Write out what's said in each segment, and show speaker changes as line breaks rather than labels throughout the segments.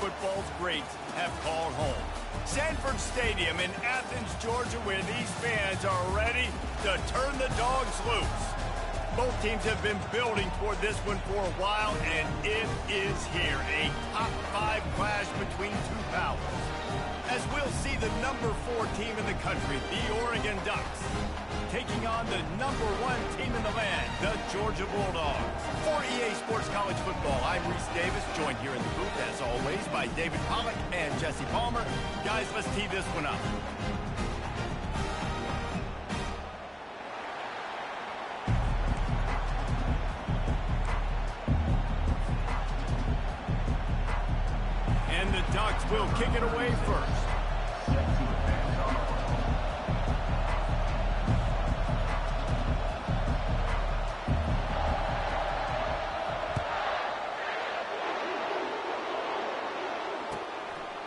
football's greats have called home. Sanford Stadium in Athens, Georgia, where these fans are ready to turn the dogs loose. Both teams have been building toward this one for a while, and it is here, a top-5 clash between two powers. As we'll see the number 4 team in the country, the Oregon Ducks, taking on the number 1 team in the land, the Georgia Bulldogs. For EA Sports College Football, I'm Reese Davis, joined here in the booth, as always, by David Pollack and Jesse Palmer. Guys, let's tee this one up. And the Ducks will kick it away first.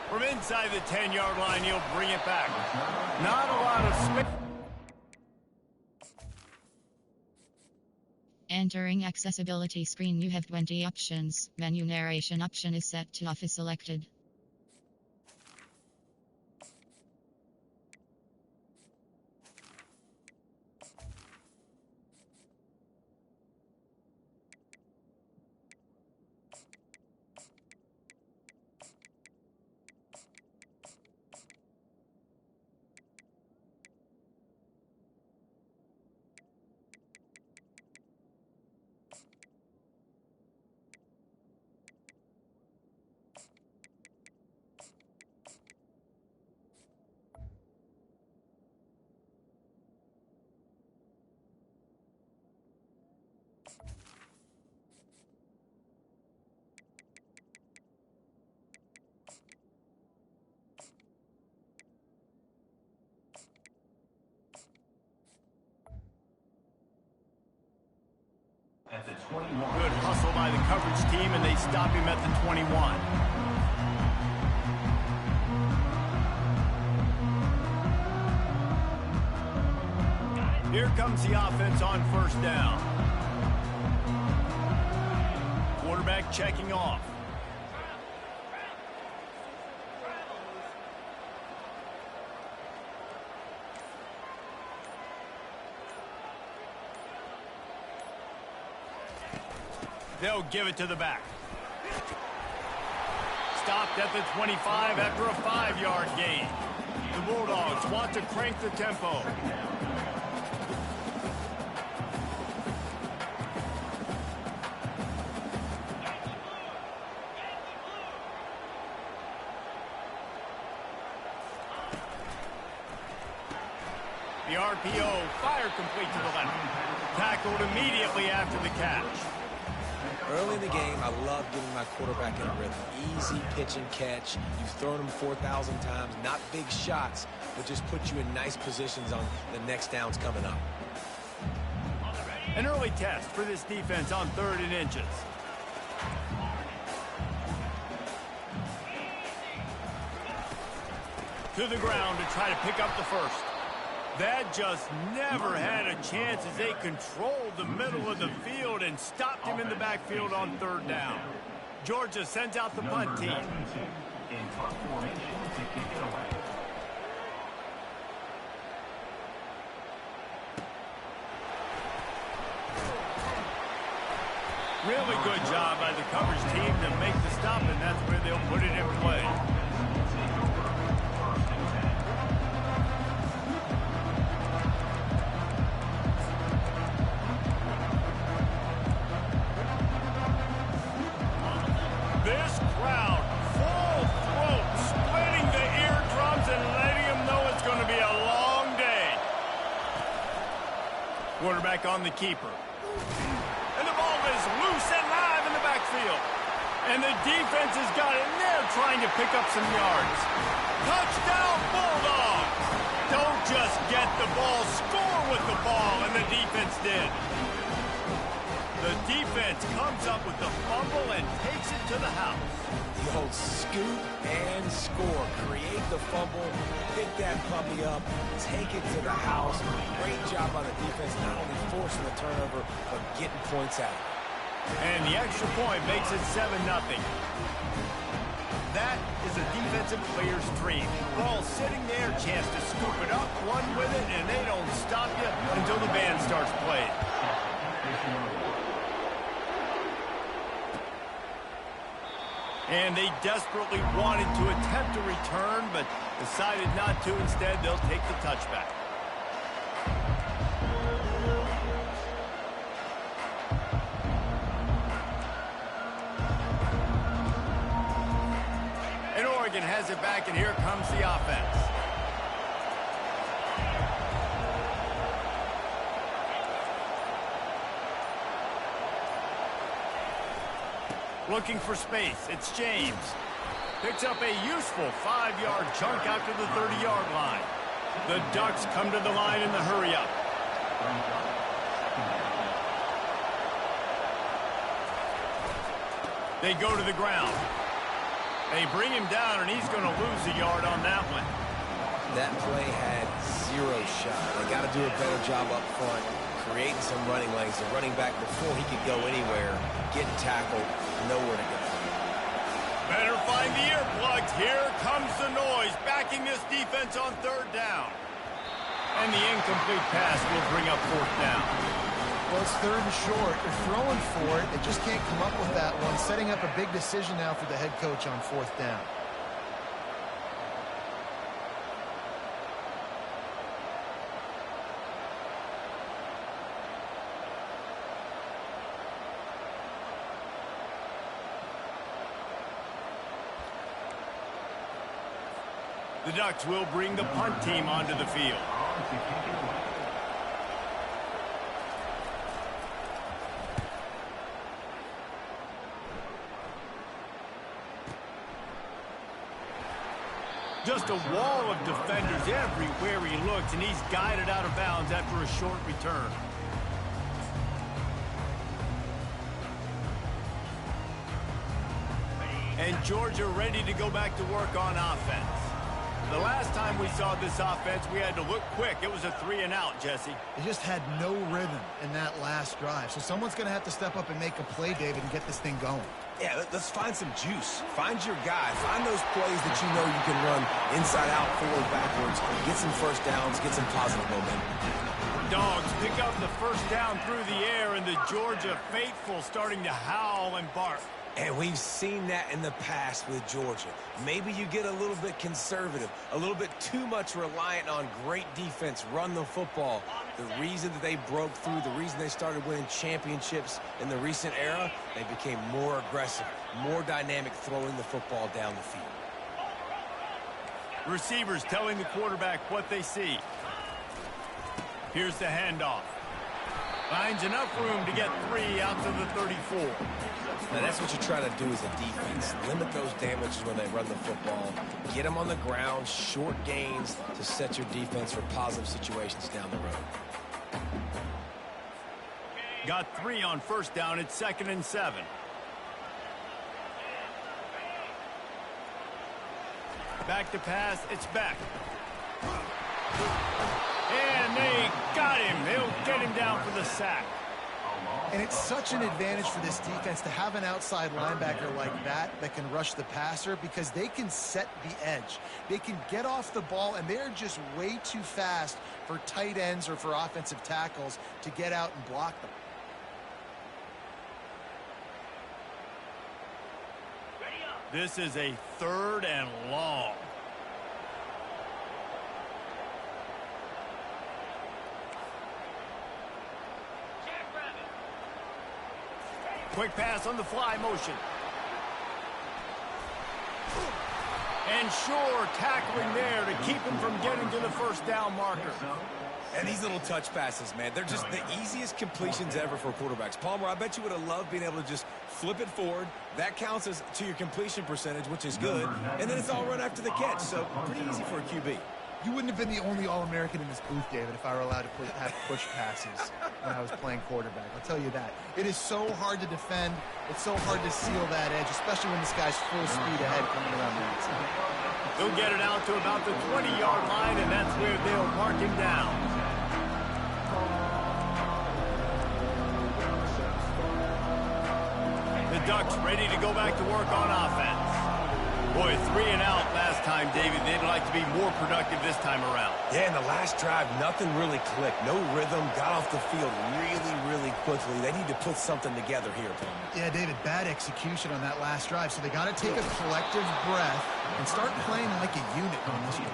From inside the 10-yard line, he'll bring it back. Not a lot of space.
Entering accessibility screen, you have 20 options. Menu narration option is set to off is selected.
At the 21.
Good hustle by the coverage team, and they stop him at the 21. Here comes the offense on first down. Quarterback checking off. They'll give it to the back. Stopped at the 25 after a 5-yard gain. The Bulldogs want to crank the tempo. The RPO, fire complete to the left. Tackled immediately after the catch.
Early in the game, I love getting my quarterback in a rhythm. Easy pitch and catch. You've thrown them 4,000 times. Not big shots, but just put you in nice positions on the next downs coming up.
An early test for this defense on 3rd and inches. To the ground to try to pick up the first. That just never had a chance as they controlled the middle of the field and stopped him in the backfield on 3rd down. Georgia sends out the punt team.
In punt formation to kick it away.
Really good job by the coverage team to make the stop, and that's where they'll put it in play. This crowd, full throat, splitting the eardrums and letting them know it's going to be a long day. Quarterback on the keeper. And the ball is loose and live in the backfield. And the defense has got in there trying to pick up some yards. Touchdown, Bulldogs! Don't just get the ball, score with the ball, and the defense did. The defense comes up with the fumble and takes it to the house.
The old scoop and score. Create the fumble, pick that puppy up, take it to the house. Great job by the defense, not only forcing the turnover, but getting points out.
And the extra point makes it 7-0. That offensive players' dream. Ball sitting there, chance to scoop it up, one with it, and they don't stop you until the band starts playing. And they desperately wanted to attempt a return, but decided not to. Instead, they'll take the touchback. And Oregon has it back, and here comes the offense. Looking for space. It's James. Picks up a useful 5-yard chunk out to the 30-yard line. The Ducks come to the line in the hurry-up. They go to the ground. They bring him down, and he's going to lose a yard on that one.
That play had 0 shot. They got to do a better job up front, creating some running lanes. The running back, before he could go anywhere, getting tackled, nowhere to go.
Better find the earplugs. Here comes the noise, backing this defense on 3rd down. And the incomplete pass will bring up 4th down.
Well, it's 3rd and short. They're throwing for it. They just can't come up with that one. Setting up a big decision now for the head coach on 4th down.
The Ducks will bring the punt team onto the field. Just a wall of defenders everywhere he looks, and he's guided out of bounds after a short return. And Georgia ready to go back to work on offense. The last time we saw this offense, we had to look quick. It was a 3-and-out, Jesse.
They just had no rhythm in that last drive. So someone's going to have to step up and make a play, David, and get this thing going.
Yeah, let's find some juice. Find your guy. Find those plays that you know you can run inside out, forward, backwards. Get some first downs. Get some positive momentum.
Dogs pick up the first down through the air, and the Georgia faithful starting to howl and bark.
And we've seen that in the past with Georgia. Maybe you get a little bit conservative, a little bit too much reliant on great defense, run the football. The reason that they broke through, the reason they started winning championships in the recent era, they became more aggressive, more dynamic throwing the football down the field.
Receivers telling the quarterback what they see. Here's the handoff. Finds enough room to get 3 out to the 34.
Now that's what you try to do as a defense. Limit those damages when they run the football. Get them on the ground, short gains to set your defense for positive situations down the road.
Got 3 on first down. It's 2nd and 7. Back to pass. It's back. And they got him. They'll get him down for the sack.
And it's such an advantage for this defense to have an outside linebacker like that can rush the passer, because they can set the edge. They can get off the ball, and they're just way too fast for tight ends or for offensive tackles to get out and block them.
This is a 3rd and long. Quick pass on the fly motion. And sure, tackling there to keep him from getting to the first down marker.
And these little touch passes, man, they're just the easiest completions ever for quarterbacks. Palmer, I bet you would have loved being able to just flip it forward. That counts as to your completion percentage, which is good. And then it's all run after the catch, so pretty easy for a QB.
You wouldn't have been the only All-American in this booth, David, if I were allowed to have push passes when I was playing quarterback. I'll tell you that. It is so hard to defend. It's so hard to seal that edge, especially when this guy's full speed ahead coming around the outside.
They'll get it out to about the 20-yard line, and that's where they'll mark him down. The Ducks ready to go back to work on offense. Boy, 3 and out last time, David. They'd like to be more productive this time around.
Yeah, in the last drive, nothing really clicked. No rhythm, got off the field really quickly. They need to put something together here, Tom.
Yeah, David, bad execution on that last drive, so they got to take a collective breath and start playing like a unit on this one.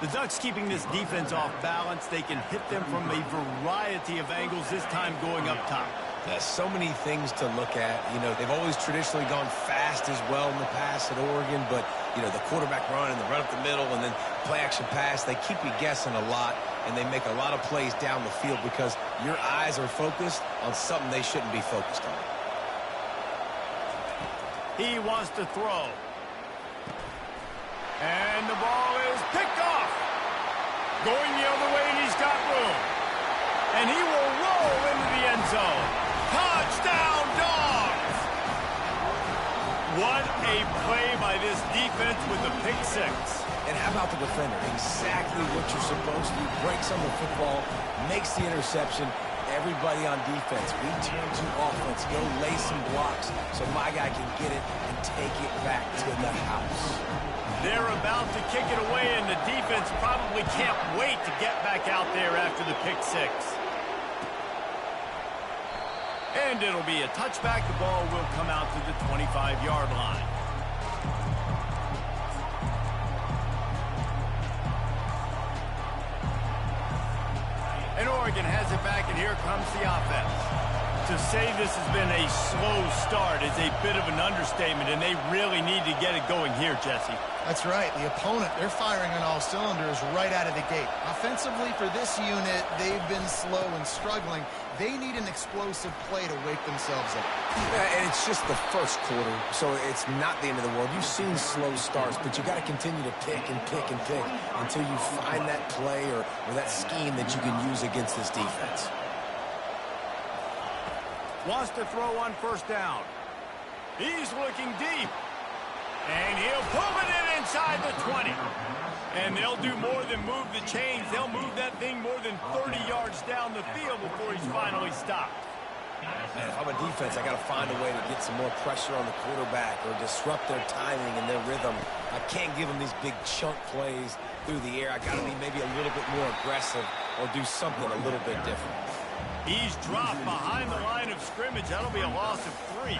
The Ducks keeping this defense off balance. They can hit them from a variety of angles, this time going up top.
There's so many things to look at. You know, they've always traditionally gone fast as well in the past at Oregon, but, you know, the quarterback run and the run up the middle and then play-action pass, they keep you guessing a lot, and they make a lot of plays down the field because your eyes are focused on something they shouldn't be focused on.
He wants to throw. And the ball is picked off. Going the other way, and he's got room. And he will roll into the end zone. Touchdown, Dogs! What a play by this defense with the pick six.
And how about the defender? Exactly what you're supposed to do. Breaks on the football, makes the interception. Everybody on defense, we turn to offense. Go lay some blocks so my guy can get it and take it back to the house.
They're about to kick it away, and the defense probably can't wait to get back out there after the pick six. And it'll be a touchback. The ball will come out to the 25-yard line. And Oregon has it back, and here comes the offense. To say this has been a slow start is a bit of an understatement, and they really need to get it going here, Jesse.
That's right. The opponent, they're firing on all cylinders right out of the gate. Offensively, for this unit, they've been slow and struggling. They need an explosive play to wake themselves up.
Yeah, and it's just the first quarter, so it's not the end of the world. You've seen slow starts, but you got to continue to pick and pick and pick until you find that play or that scheme that you can use against this defense.
Wants to throw on first down. He's looking deep. And he'll pull it in inside the 20. And they'll do more than move the chains. They'll move that thing more than 30 yards down the field before he's finally stopped.
Man, if I'm a defense, I got to find a way to get some more pressure on the quarterback or disrupt their timing and their rhythm. I can't give them these big chunk plays through the air. I got to be maybe a little bit more aggressive or do something a little bit different.
He's dropped behind the line of scrimmage. That'll be a loss of 3.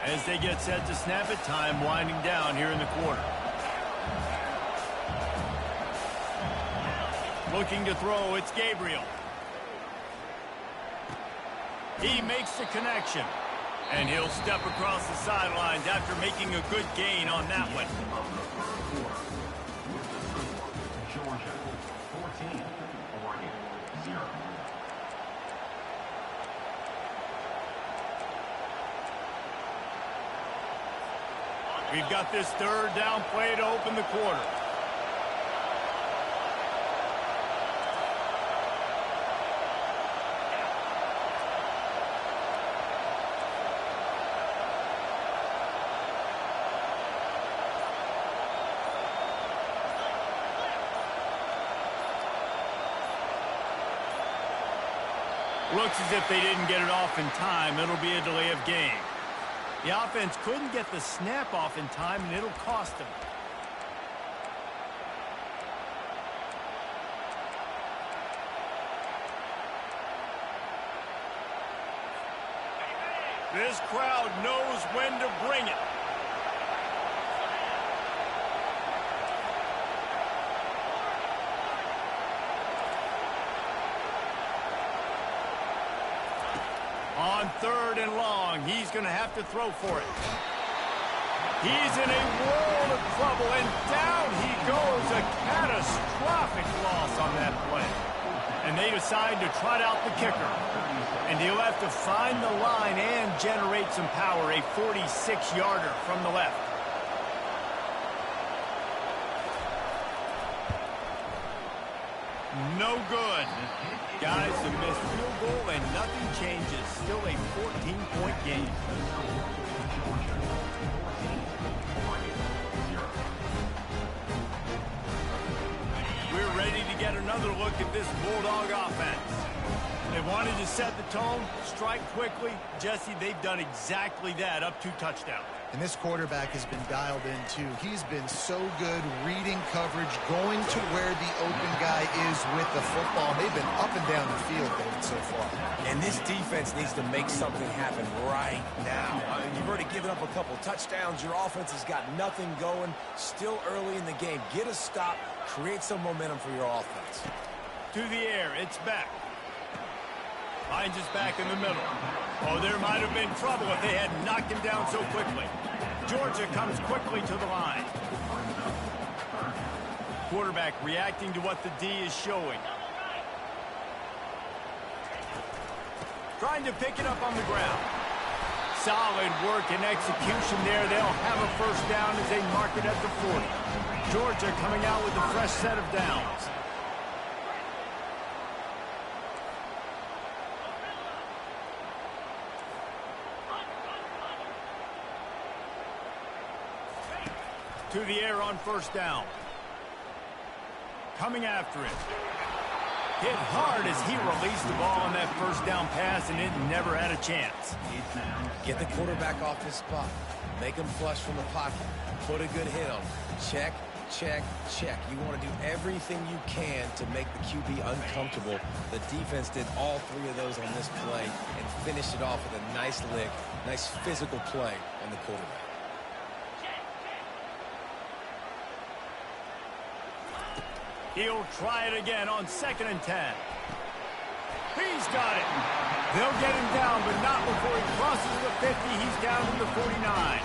As they get set to snap it, time winding down here in the quarter. Looking to throw, it's Gabriel. He makes the connection. And he'll step across the sidelines after making a good gain on that one.
Georgia 14, Oregon 0.
We've got this third down play to open the quarter. Looks as if they didn't get it off in time. It'll be a delay of game. The offense couldn't get the snap off in time, and it'll cost them. This crowd knows when to bring it. On third and long, he's going to have to throw for it. He's in a world of trouble, and down he goes. A catastrophic loss on that play. And they decide to trot out the kicker. And he'll have to find the line and generate some power, a 46-yarder from the left. No good. Guys, a missed field goal and nothing changes. Still a 14-point game. We're ready to get another look at this Bulldog offense. They wanted to set the tone, strike quickly. Jesse, they've done exactly that, up 2 touchdowns.
And this quarterback has been dialed in, too. He's been so good reading coverage, going to where the open guy is with the football. They've been up and down the field, David, so far.
And this defense needs to make something happen right now. You've already given up a couple touchdowns. Your offense has got nothing going. Still early in the game. Get a stop. Create some momentum for your offense.
To the air. It's back. Finds his back in the middle. Oh, there might have been trouble if they had knocked him down so quickly. Georgia comes quickly to the line. Quarterback reacting to what the D is showing. Trying to pick it up on the ground. Solid work and execution there. They'll have a first down as they mark it at the 40. Georgia coming out with a fresh set of downs. To the air on first down. Coming after it. Hit hard as he released the ball on that first down pass, and it never had a chance.
Get the quarterback off his spot. Make him flush from the pocket. Put a good hit on him. Check, check, check. You want to do everything you can to make the QB uncomfortable. The defense did all three of those on this play and finished it off with a nice lick, nice physical play on the quarterback.
He'll try it again on 2nd and 10. He's got it. They'll get him down, but not before he crosses the 50. He's down to the 49.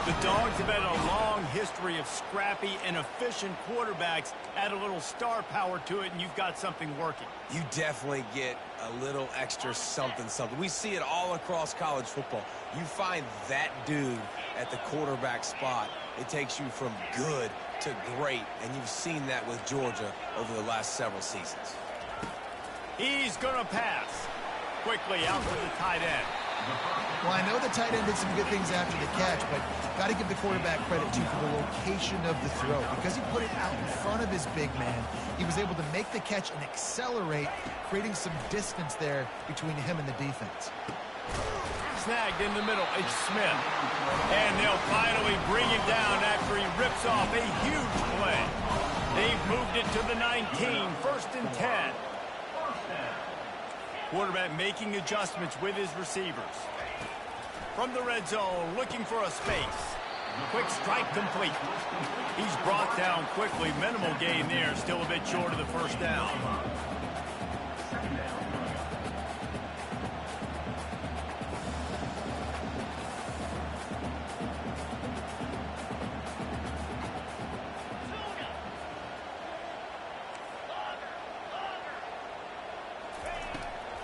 The Dogs have had a long history of scrappy and efficient quarterbacks. Add a little star power to it, and you've got something working.
You definitely get a little extra something. We see it all across college football. You find that dude at the quarterback spot, it takes you from good to great, and you've seen that with Georgia over the last several seasons.
He's going to pass. Quickly out to the tight end.
Well, I know the tight end did some good things after the catch, but got to give the quarterback credit, too, for the location of the throw. Because he put it out in front of his big man, he was able to make the catch and accelerate, creating some distance there between him and the defense.
Snagged in the middle. It's Smith. And they'll finally bring him down after he rips off a huge play. They've moved it to the 19. 1st and 10. Quarterback making adjustments with his receivers. From the red zone, looking for a space. Quick strike complete. He's brought down quickly. Minimal gain there. Still a bit short of the first down.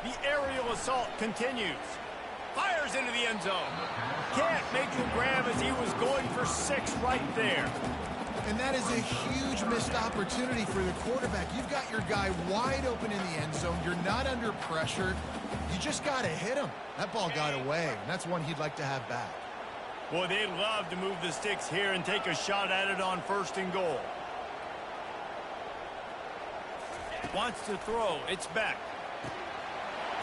The aerial assault continues. Fires into the end zone. Can't make the grab as he was going for 6 right there.
And that is a huge missed opportunity for the quarterback. You've got your guy wide open in the end zone. You're not under pressure. You just got to hit him. That ball got away, and that's one he'd like to have back.
Boy, they'd love to move the sticks here and take a shot at it on 1st and goal. Wants to throw. It's back.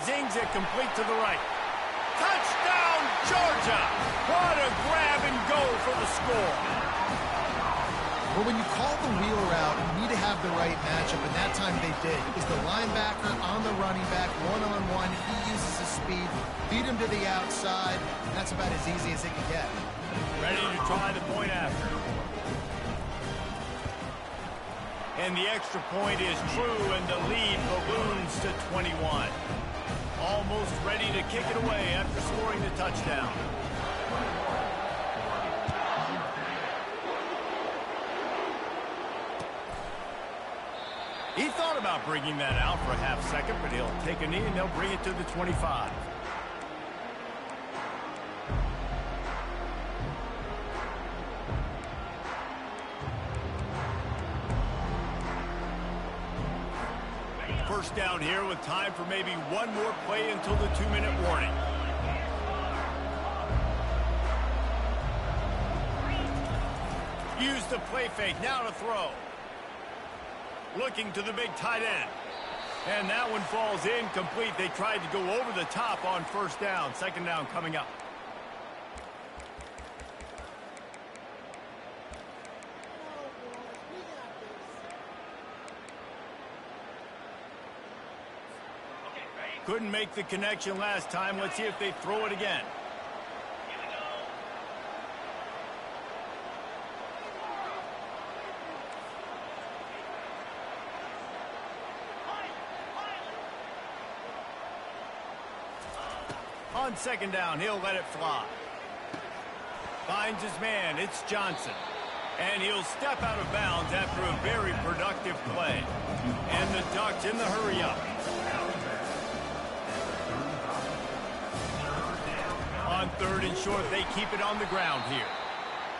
Zings it complete to the right. Touchdown, Georgia! What a grab and go for the score.
Well, when you call the wheel route, you need to have the right matchup, and that time they did. It was the linebacker on the running back, one-on-one. He uses his speed, feed him to the outside, and that's about as easy as it can get.
Ready to try the point after. And the extra point is true, and the lead balloons to 21. Almost ready to kick it away after scoring the touchdown. He thought about bringing that out for a half second, but he'll take a knee and they'll bring it to the 25. First down here with time for maybe one more play until the 2-minute warning. Use the play fake, now to throw. Looking to the big tight end. And that one falls incomplete. They tried to go over the top on 1st down. 2nd down coming up. Couldn't make the connection last time. Let's see if they throw it again. On second down, he'll let it fly. Finds his man. It's Johnson. And he'll step out of bounds after a very productive play. And the Ducks in the hurry-up. On third and short, they keep it on the ground here.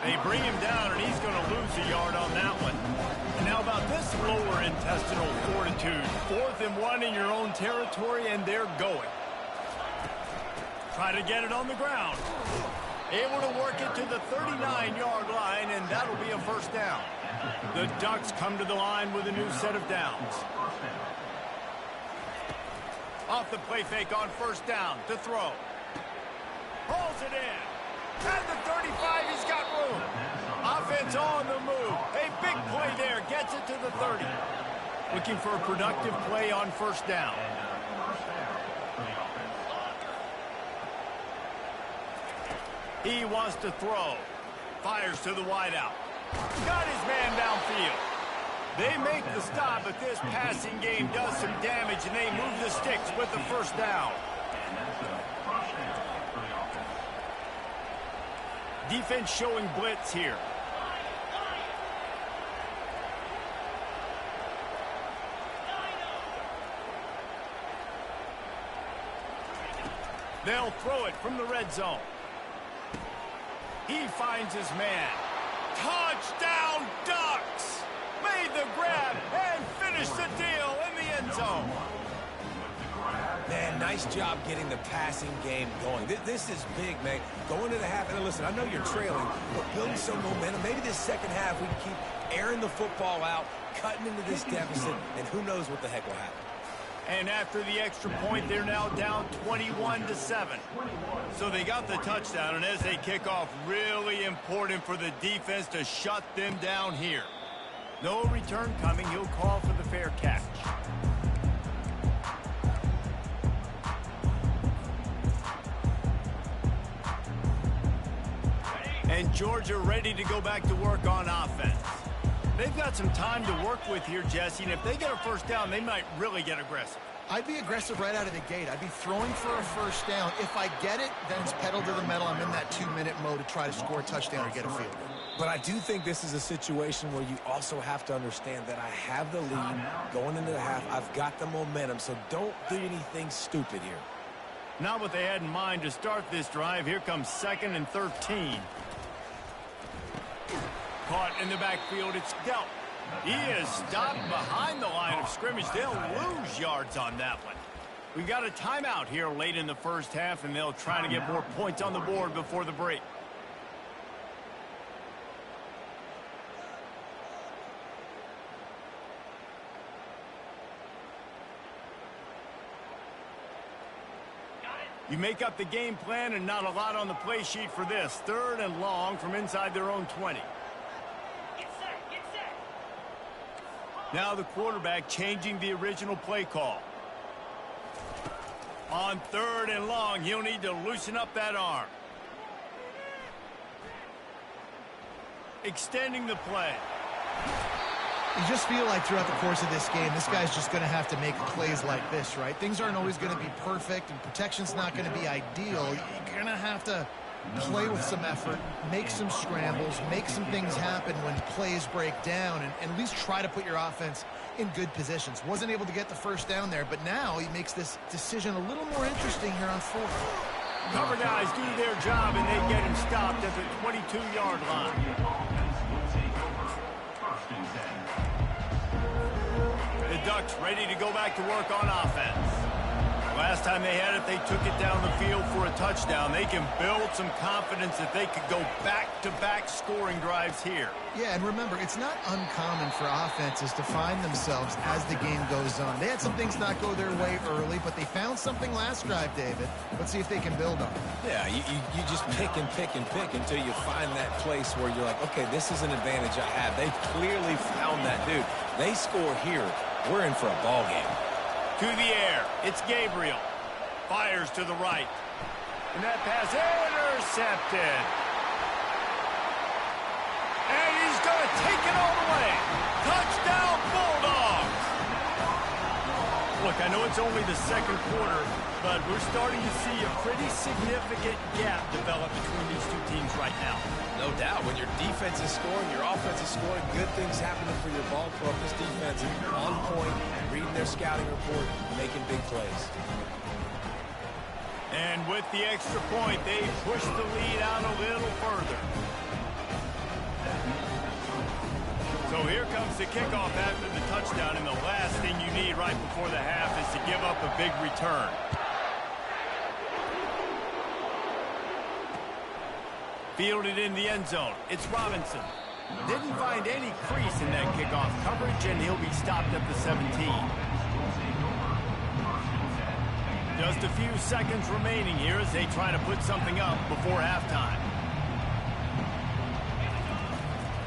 They bring him down, and he's going to lose a yard on that one. And now about this lower intestinal fortitude. 4th and 1 in your own territory, and they're going. Try to get it on the ground. Able to work it to the 39-yard line, and that'll be a first down. The Ducks come to the line with a new set of downs. Off the play fake on first down to throw. Pulls it in. At the 35, he's got room. Offense on the move. A big play there. Gets it to the 30. Looking for a productive play on first down. He wants to throw. Fires to the wideout. Got his man downfield. They make the stop, but this passing game does some damage, and they move the sticks with the first down. Defense showing blitz here. They'll throw it from the red zone. He finds his man. Touchdown, Ducks! Made the grab and finished the deal in the end zone.
Man, nice job getting the passing game going. This is big, man. Going to the half, and listen, I know you're trailing, but building some momentum. Maybe this second half we can keep airing the football out, cutting into this deficit, and who knows what the heck will happen.
And after the extra point, they're now down 21-7. So they got the touchdown, and as they kick off, really important for the defense to shut them down here. No return coming. He'll call for the fair catch. And Georgia ready to go back to work on offense. They've got some time to work with here, Jesse, and if they get a first down, they might really get aggressive.
I'd be aggressive right out of the gate. I'd be throwing for a first down. If I get it, then it's pedal to the metal. I'm in that 2-minute mode to try to score a touchdown or get a field goal.
But I do think this is a situation where you also have to understand that I have the lead going into the half. I've got the momentum, so don't do anything stupid here.
Not what they had in mind to start this drive. Here comes 2nd and 13. Caught in the backfield, it's dealt. He is stopped behind the line of scrimmage. They'll lose yards on that one. We've got a timeout here late in the first half, and they'll try to get more points on the board before the break. You make up the game plan and not a lot on the play sheet for this. 3rd and long from inside their own 20. Now the quarterback changing the original play call. On 3rd and long, he'll need to loosen up that arm. Extending the play.
You just feel like throughout the course of this game, this guy's just going to have to make plays like this, right? Things aren't always going to be perfect, and protection's not going to be ideal. You're going to have to play with some effort, make some scrambles, make some things happen when plays break down, and at least try to put your offense in good positions. Wasn't able to get the first down there, but now he makes this decision a little more interesting here on 4th.
Cover guys do their job, and they get him stopped at the 22-yard line. The Ducks ready to go back to work on offense. Last time they had it, they took it down the field for a touchdown. They can build some confidence that they could go back-to-back scoring drives here.
Yeah, and remember, it's not uncommon for offenses to find themselves as the game goes on. They had some things not go their way early, but they found something last drive, David. Let's see if they can build on it.
Yeah, you just pick and pick and pick until you find that place where you're like, okay, this is an advantage I have. They clearly found that dude. They score here. We're in for a ball game.
To the air, it's Gabriel. Fires to the right. And that pass intercepted. And he's going to take it all the way. Touchdown, Bulldogs. Look, I know it's only the second quarter, but we're starting to see a pretty significant gap develop between these two teams right now.
No doubt. When your defense is scoring, your offense is scoring, good things happening for your ball club. This defense is on point, reading their scouting report, making big plays.
And with the extra point, they push the lead out a little further. So here comes the kickoff after the touchdown, and the last thing you need right before the half is to give up a big return. Fielded in the end zone. It's Robinson. Didn't find any crease in that kickoff coverage, and he'll be stopped at the 17. Just a few seconds remaining here as they try to put something up before halftime.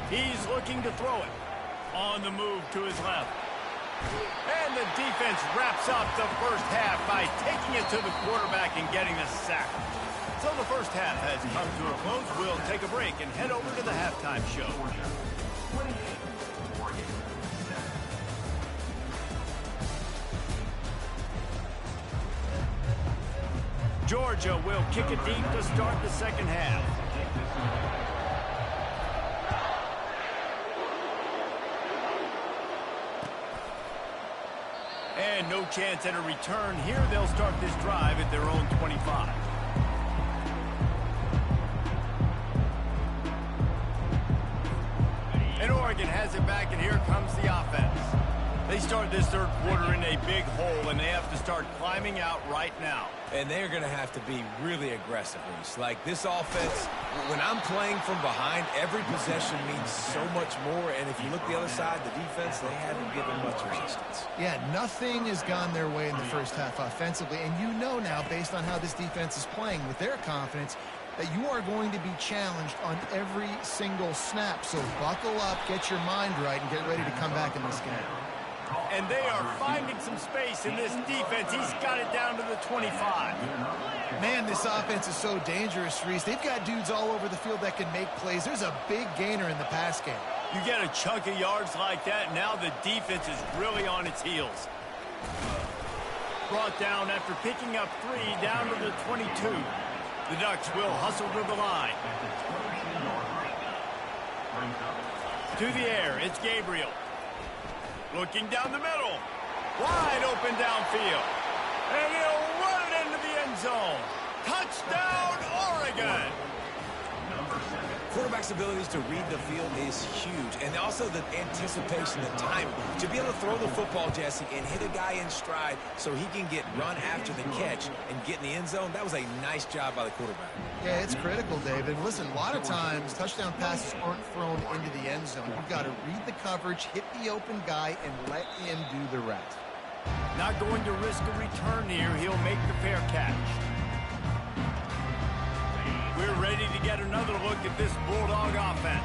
He's looking to throw it. On the move to his left. And the defense wraps up the first half by taking it to the quarterback and getting a sack. So the first half has come to a close. We'll take a break and head over to the halftime show. Georgia will kick it deep to start the second half. And no chance at a return here. They'll start this drive at their own 25. And Oregon has it back, and here comes the offense. They start this third quarter in a big hole, and they have to start climbing out right now.
And they're going to have to be really aggressive, Reese. Like this offense, when I'm playing from behind, every possession means so much more. And if you look the other side, the defense, they haven't given much resistance.
Yeah, nothing has gone their way in the first half offensively. And you know now, based on how this defense is playing with their confidence, that you are going to be challenged on every single snap. So buckle up, get your mind right, and get ready to come back in this game.
And they are finding some space in this defense. He's got it down to the 25.
Man, this offense is so dangerous, Reese. They've got dudes all over the field that can make plays. There's a big gainer in the pass game.
You get a chunk of yards like that, now the defense is really on its heels. Brought down after picking up 3 down to the 22. The Ducks will hustle to the line. To the air, it's Gabriel. Looking down the middle. Wide open downfield. And he'll run it into the end zone. Touchdown, Oregon!
Quarterback's abilities to read the field is huge. And also the anticipation, the timing. To be able to throw the football, Jesse, and hit a guy in stride so he can get run after the catch and get in the end zone, that was a nice job by the quarterback.
Yeah, it's critical, David. Listen, a lot of times touchdown passes aren't thrown into the end zone. You've got to read the coverage, hit the open guy, and let him do the rest.
Not going to risk a return here. He'll make the fair catch. We're ready to get another look at this Bulldog offense.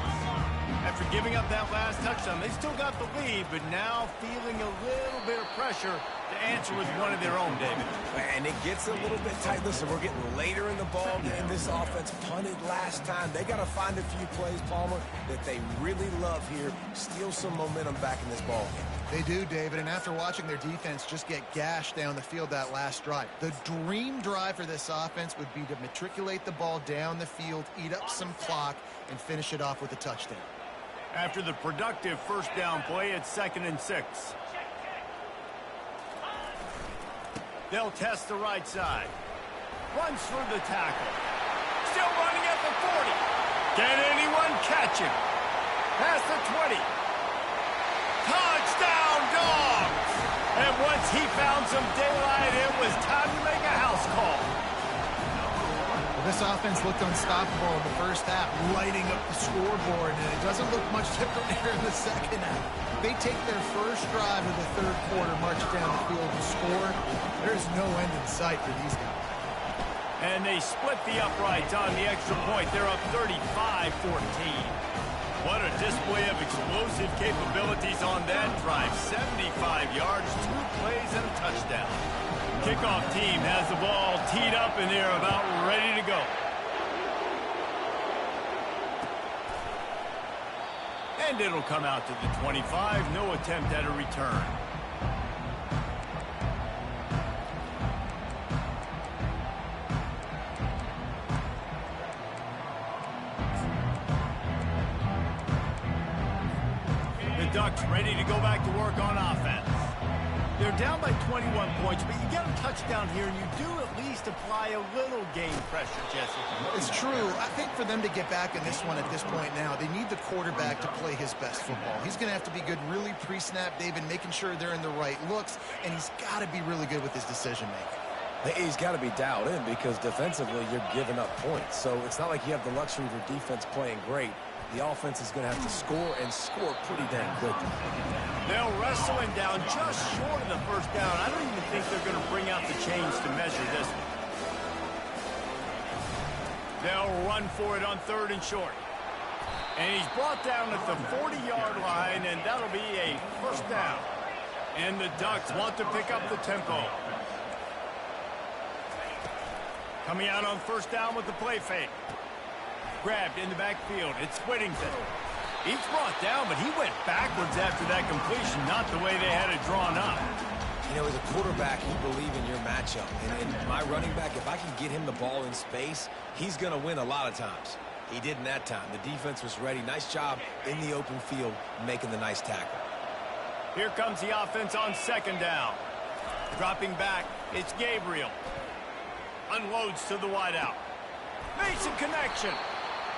After giving up that last touchdown, they still got the lead, but now feeling a little bit of pressure to answer with one of their own, David.
And it gets a little bit tight. Listen, we're getting later in the ball game. This offense punted last time. They got to find a few plays, Palmer, that they really love here. Steal some momentum back in this ball game.
They do, David, and after watching their defense just get gashed down the field that last drive, the dream drive for this offense would be to matriculate the ball down the field, eat up some clock, and finish it off with a touchdown.
After the productive first down play, it's 2nd and 6. They'll test the right side. Runs through the tackle. Still running at the 40. Can anyone catch him? Past the 20. Touchdown, Dogs! And once he found some daylight, it was time to make a house call.
Well, this offense looked unstoppable in the first half, lighting up the scoreboard, and it doesn't look much different here in the second half. They take their first drive of the third quarter, march down the field and score. There's no end in sight for these guys.
And they split the uprights on the extra point. They're up 35-14. What a display of explosive capabilities on that drive. 75 yards, 2 plays, and a touchdown. Kickoff team has the ball teed up, and they're about ready to go. And it'll come out to the 25. No attempt at a return. Ducks ready to go back to work on offense. They're down by 21 points, but you get a touchdown here, and you do at least apply a little game pressure, Jesse.
It's true. I think for them to get back in this one at this point now, they need the quarterback to play his best football. He's going to have to be good really pre-snap, David, making sure they're in the right looks, and he's got to be really good with his decision-making.
He's got to be dialed in because defensively you're giving up points. So it's not like you have the luxury of your defense playing great. The offense is going to have to score and score pretty dang quickly.
They'll wrestle him down just short of the first down. I don't even think they're going to bring out the chains to measure this one. They'll run for it on 3rd and short. And he's brought down at the 40-yard line, and that'll be a first down. And the Ducks want to pick up the tempo. Coming out on 1st down with the play fake. Grabbed in the backfield. It's Whittington. He's brought down, but he went backwards after that completion, not the way they had it drawn up.
You know, as a quarterback, you believe in your matchup. And my running back, if I can get him the ball in space, he's going to win a lot of times. He did in that time. The defense was ready. Nice job in the open field making the nice tackle.
Here comes the offense on 2nd down. Dropping back, it's Gabriel. Unloads to the wideout. Makes a connection.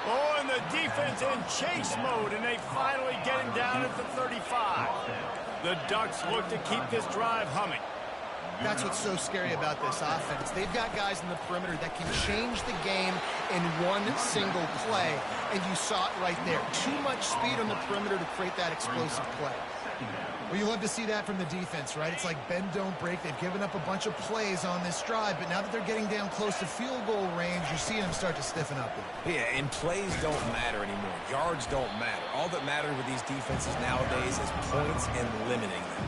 Oh, and the defense in chase mode, and they finally get him down at the 35. The Ducks look to keep this drive humming.
That's what's so scary about this offense. They've got guys in the perimeter that can change the game in one single play, and you saw it right there. Too much speed on the perimeter to create that explosive play. Well, you love to see that from the defense, right? It's like bend, don't break. They've given up a bunch of plays on this drive, but now that they're getting down close to field goal range, you're seeing them start to stiffen up.
Yeah, and plays don't matter anymore. Yards don't matter. All that matters with these defenses nowadays is points and limiting them.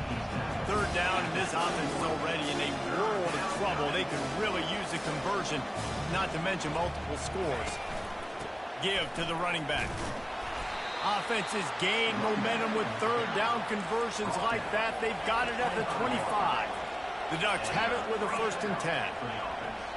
3rd down, and this offense is already in a world of trouble. They could really use a conversion, not to mention multiple scores. Give to the running back. Offenses gain momentum with 3rd down conversions like that. They've got it at the 25. The Ducks have it with a 1st and 10.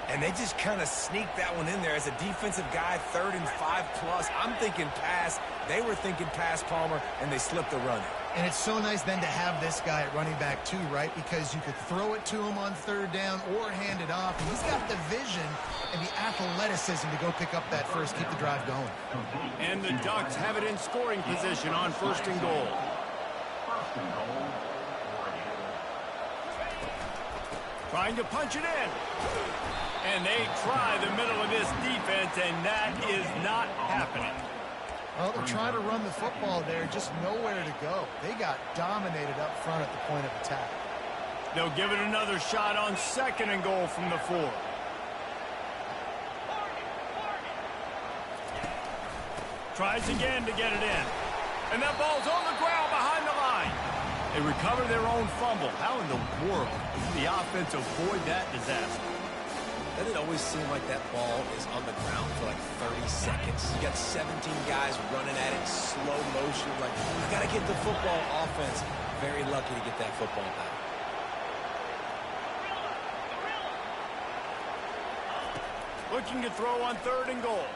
And they just kind of sneaked that one in there. As a defensive guy, 3rd and 5+. I'm thinking pass. They were thinking pass, Palmer, and they slipped the run.
And it's so nice then to have this guy at running back too, right? Because you could throw it to him on 3rd down or hand it off. And he's got the vision and the athleticism to go pick up that first, keep the drive going.
And the Ducks have it in scoring position on 1st and goal. Trying to punch it in. And they try the middle of this defense, and that is not happening.
Well, they're trying to run the football there, just nowhere to go. They got dominated up front at the point of attack.
They'll give it another shot on 2nd and goal from the 4. Tries again to get it in. And that ball's on the ground behind the line. They recover their own fumble. How in the world does the offense avoid that disaster?
Doesn't it always seem like that ball is on the ground for like 30 seconds? You got 17 guys running at it, slow motion. Like, I got to get the football. Offense, very lucky to get that football back.
Looking to throw on 3rd and goal.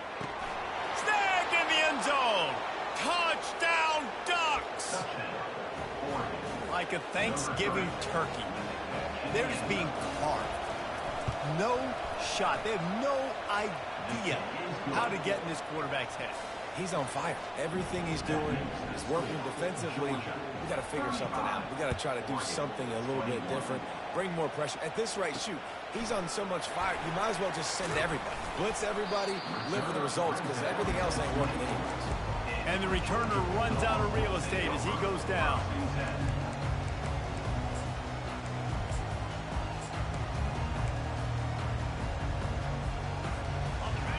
Snagged in the end zone. Touchdown, Ducks! Like a Thanksgiving turkey. They're just being carved. No shot. They have no idea how to get in this quarterback's head.
He's on fire. Everything he's doing is working defensively. We got to figure something out. We got to try to do something a little bit different. Bring more pressure. At this rate, shoot, he's on so much fire, you might as well just send everybody. Blitz everybody, live with the results, because everything else ain't working anyways.
And the returner runs out of real estate as he goes down.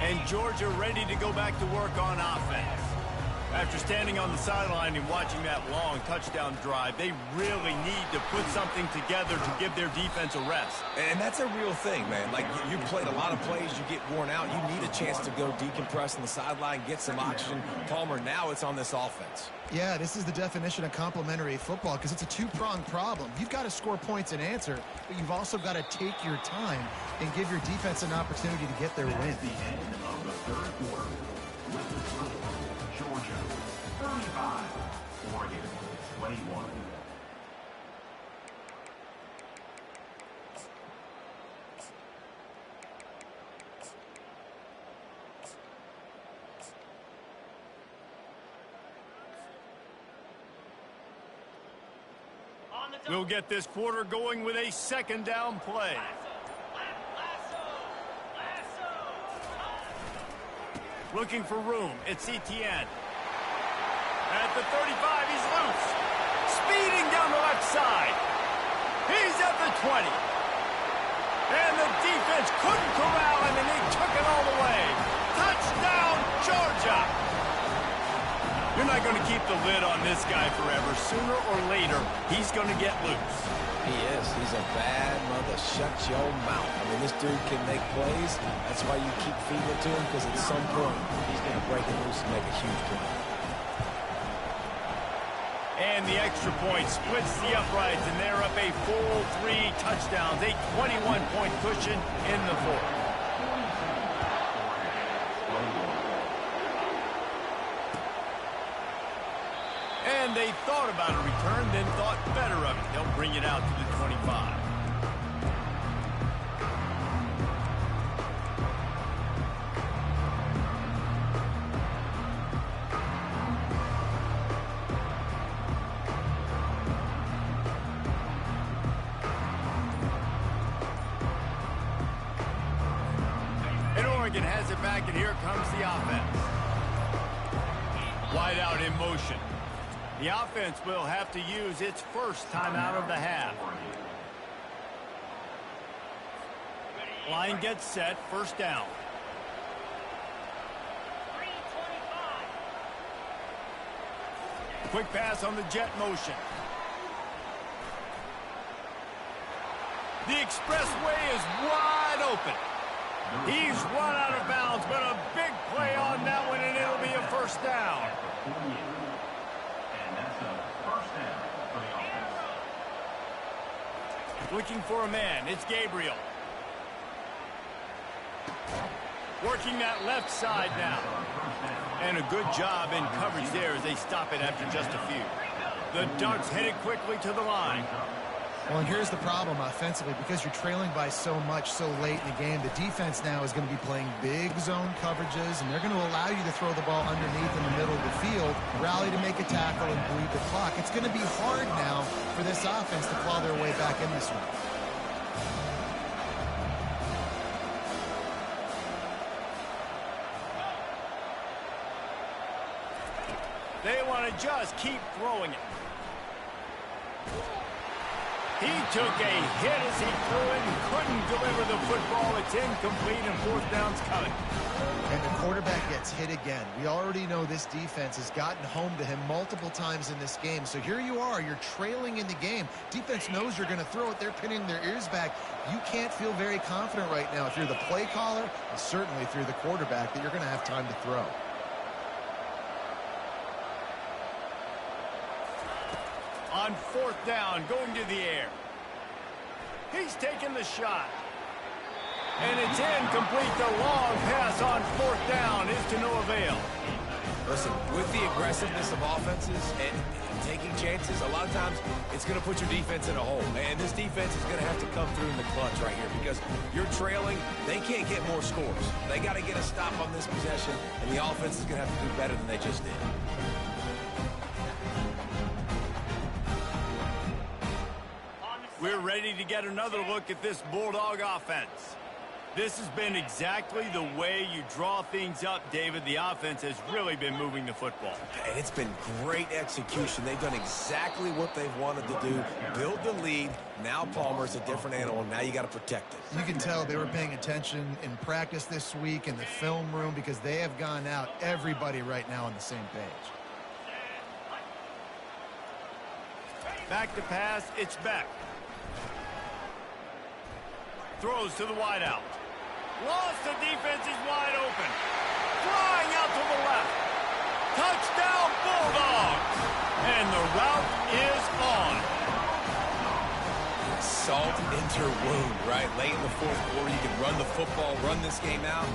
And Georgia ready to go back to work on offense. After standing on the sideline and watching that long touchdown drive, they really need to put something together to give their defense a rest.
And that's a real thing, man. Like, you played a lot of plays, you get worn out. You need a chance to go decompress on the sideline, get some oxygen. Palmer, now it's on this offense.
Yeah, this is the definition of complementary football because it's a two-pronged problem. You've got to score points and answer, but you've also got to take your time and give your defense an opportunity to get their win.
At the end of the third quarter, with the score, Georgia 35, Oregon 21.
We'll get this quarter going with a second down play. Looking for room. It's Etienne. At the 35, he's loose. Speeding down the left side. He's at the 20. And the defense couldn't corral him, and they took it all the way. Touchdown, Georgia! You're not going to keep the lid on this guy forever. Sooner or later, he's going to get loose.
He is. He's a bad mother. Shut your mouth. I mean, this dude can make plays. That's why you keep feeding it to him, because at some point, he's going to break it loose and make a huge play.
And the extra point splits the uprights, and they're up a full 3 touchdowns, a 21-point cushion in the fourth. And they thought about a return, then thought better of it. They'll bring it out to the 25. And Oregon has it back, and here comes the offense. Wide out in motion. The offense will have to use its first timeout of the half. Line gets set, first down. Quick pass on the jet motion. The expressway is wide open. He's run out of bounds, but a big play on that one, and it'll be a first down. Looking for a man. It's Gabriel. Working that left side now. And a good job in coverage there as they stop it after just a few. The Ducks headed quickly to the line.
Well, and here's the problem offensively. Because you're trailing by so much so late in the game, the defense now is going to be playing big zone coverages, and they're going to allow you to throw the ball underneath in the middle of the field, rally to make a tackle, and bleed the clock. It's going to be hard now for this offense to claw their way back in this one.
They want to just keep throwing it. He took a hit as he threw it and couldn't deliver the football. It's incomplete, and fourth down's coming.
And the quarterback gets hit again. We already know this defense has gotten home to him multiple times in this game. So here you are. You're trailing in the game. Defense knows you're going to throw it. They're pinning their ears back. You can't feel very confident right now if you're the play caller, and certainly if you're the quarterback, that you're going to have time to throw.
On fourth down, going to the air. He's taking the shot. And it's incomplete. The long pass on fourth down is to no avail.
Listen, with the aggressiveness of offenses and taking chances, a lot of times it's going to put your defense in a hole. And this defense is going to have to come through in the clutch right here because you're trailing. They can't get more scores. They got to get a stop on this possession, and the offense is going to have to do better than they just did.
We're ready to get another look at this Bulldog offense. This has been exactly the way you draw things up, David. The offense has really been moving the football.
And it's been great execution. They've done exactly what they've wanted to do. Build the lead. Now Palmer's a different animal. Now you got to protect it.
You can tell they were paying attention in practice this week in the film room because they have gone out, everybody right now on the same page.
Back to pass, it's Beck. Throws to the wideout. Lost, the defense is wide open. Flying out to the left. Touchdown, Bulldogs! And the route is on.
Salt into wound, right? Late in the fourth quarter, you can run the football, run this game out.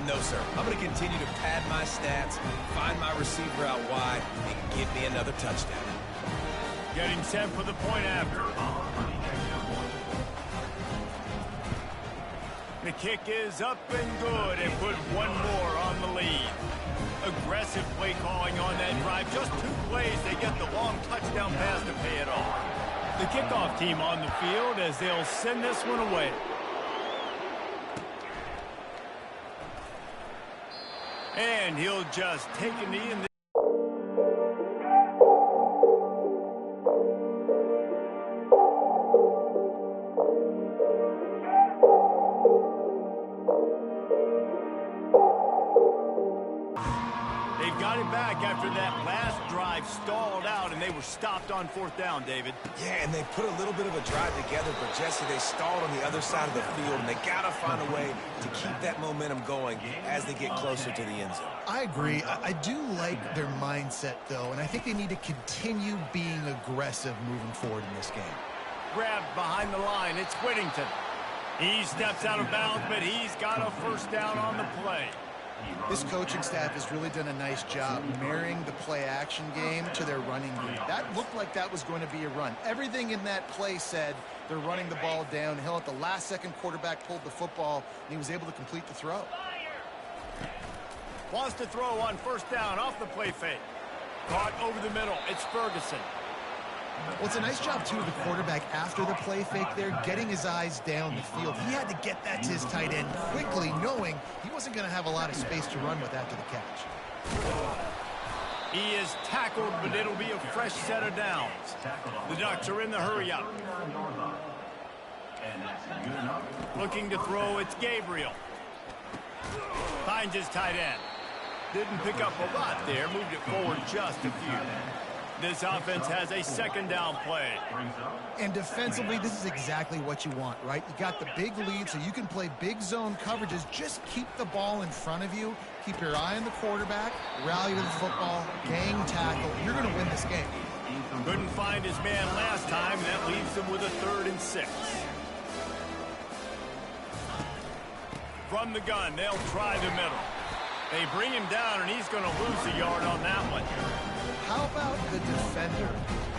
No, sir. I'm going to continue to pad my stats, find my receiver out wide, and give me another touchdown.
Getting set for the point after. The kick is up and good, and put one more on the lead. Aggressive play calling on that drive. Just 2 plays, they get the long touchdown pass to pay it off. The kickoff team on the field as they'll send this one away. And he'll just take a knee in the back after that last drive stalled out, and they were stopped on 4th down, David.
Yeah, and they put a little bit of a drive together, but Jesse, they stalled on the other side of the field, and they got to find a way to keep that momentum going as they get closer to the end zone.
I agree. I do like their mindset, though, and I think they need to continue being aggressive moving forward in this game.
Grabbed behind the line. It's Whittington. He steps out of bounds, but he's got a 1st down on the play.
This coaching staff has really done a nice job marrying the play-action game to their running game. That looked like that was going to be a run. Everything in that play said they're running the ball downhill. At the last second, quarterback pulled the football, and he was able to complete the throw.
Wants to throw on 1st down off the play fake. Caught over the middle. It's Ferguson.
Well, it's a nice job, too, of the quarterback after the play fake there, getting his eyes down the field. He had to get that to his tight end quickly, knowing he wasn't going to have a lot of space to run with after the catch.
He is tackled, but it'll be a fresh set of downs. The Ducks are in the hurry-up. Looking to throw, it's Gabriel. Finds his tight end. Didn't pick up a lot there, moved it forward just a few. This offense has a 2nd down play.
And defensively, this is exactly what you want, right? You got the big lead, so you can play big zone coverages. Just keep the ball in front of you. Keep your eye on the quarterback. Rally to the football. Gang tackle. You're going to win this game.
Couldn't find his man last time. That leaves them with a 3rd and 6. From the gun, they'll try the middle. They bring him down, and he's going to lose a yard on that one.
How about the defender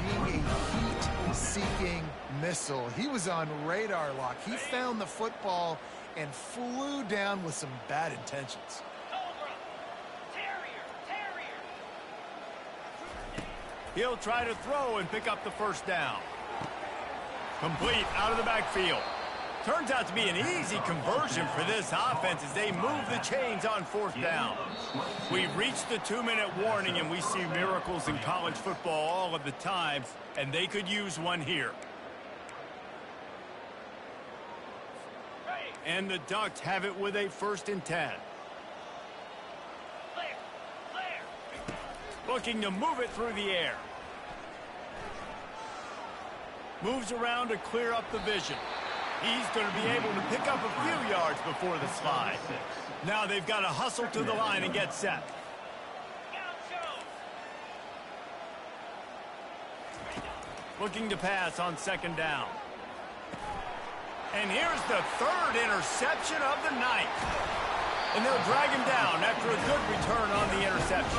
being a heat-seeking missile? He was on radar lock. He found the football and flew down with some bad intentions.
He'll try to throw and pick up the 1st down. Complete out of the backfield. Turns out to be an easy conversion for this offense as they move the chains on 4th down. We've reached the 2-minute warning, and we see miracles in college football all of the time, and they could use one here. And the Ducks have it with a 1st and 10. Looking to move it through the air. Moves around to clear up the vision. He's going to be able to pick up a few yards before the slide. Now they've got to hustle to the line and get set. Looking to pass on 2nd down. And here's the 3rd interception of the night. And they'll drag him down after a good return on the interception.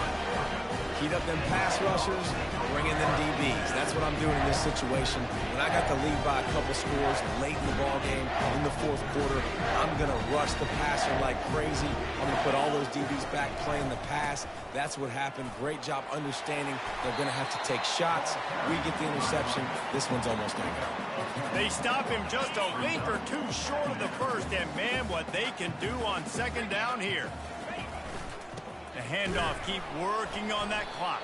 Heat up them pass rushers, bring in them DBs. That's what I'm doing in this situation. When I got the lead by a couple scores late in the ball game, in the 4th quarter, I'm going to rush the passer like crazy. I'm going to put all those DBs back playing the pass. That's what happened. Great job understanding they're going to have to take shots. We get the interception. This one's almost going to go.
They stop him just a link or two short of the 1st, and man, what they can do on 2nd down here. The handoff, keep working on that clock.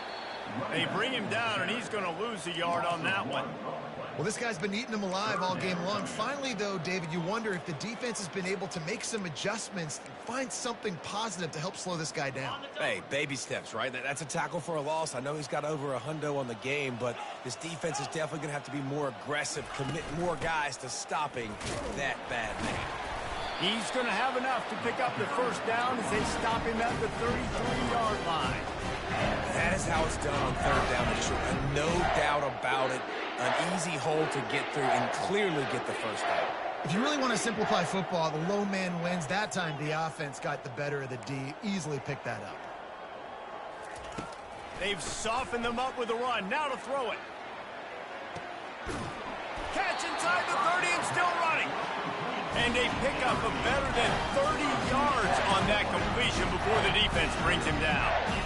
They bring him down, and he's going to lose a yard on that one.
Well, this guy's been eating them alive all game long. Finally, though, David, you wonder if the defense has been able to make some adjustments, find something positive to help slow this guy down.
Hey, baby steps, right? That's a tackle for a loss. I know he's got over $100 on the game, but this defense is definitely going to have to be more aggressive, commit more guys to stopping that bad man.
He's going to have enough to pick up the first down as they stop him at the 33-yard line.
That is how it's done on third down. No doubt about it. An easy hole to get through and clearly get the first down.
If you really want to simplify football, the low man wins. That time the offense got the better of the D. Easily picked that up.
They've softened them up with a run. Now to throw it. Catch inside the 30 and still running. And they pick up a better than 30 yards on that completion before the defense brings him down.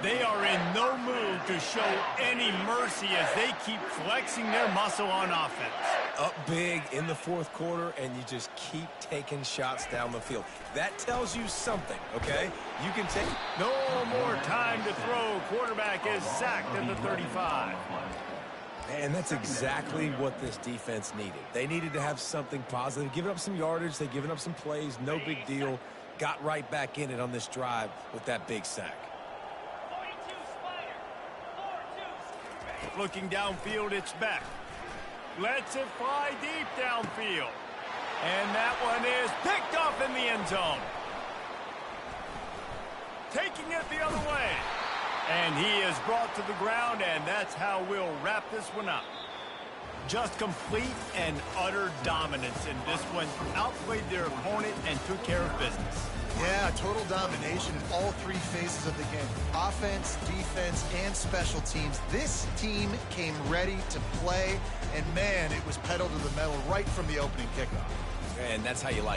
They are in no mood to show any mercy as they keep flexing their muscle on offense.
Up big in the fourth quarter, and you just keep taking shots down the field. That tells you something, okay? You can take...
No more time to throw. Quarterback is sacked at the 35.
And that's exactly what this defense needed. They needed to have something positive. Giving up some yardage, they've given up some plays, no big deal. Got right back in it on this drive with that big sack.
Looking downfield, it's Beck. Lets it fly deep downfield. And that one is picked up in the end zone. Taking it the other way. And he is brought to the ground, and that's how we'll wrap this one up. Just complete and utter dominance in this one. Outplayed their opponent and took care of business.
Yeah, total domination in all three phases of the game. Offense, defense, and special teams. This team came ready to play, and man, it was pedal to the metal right from the opening kickoff.
And that's how you like it.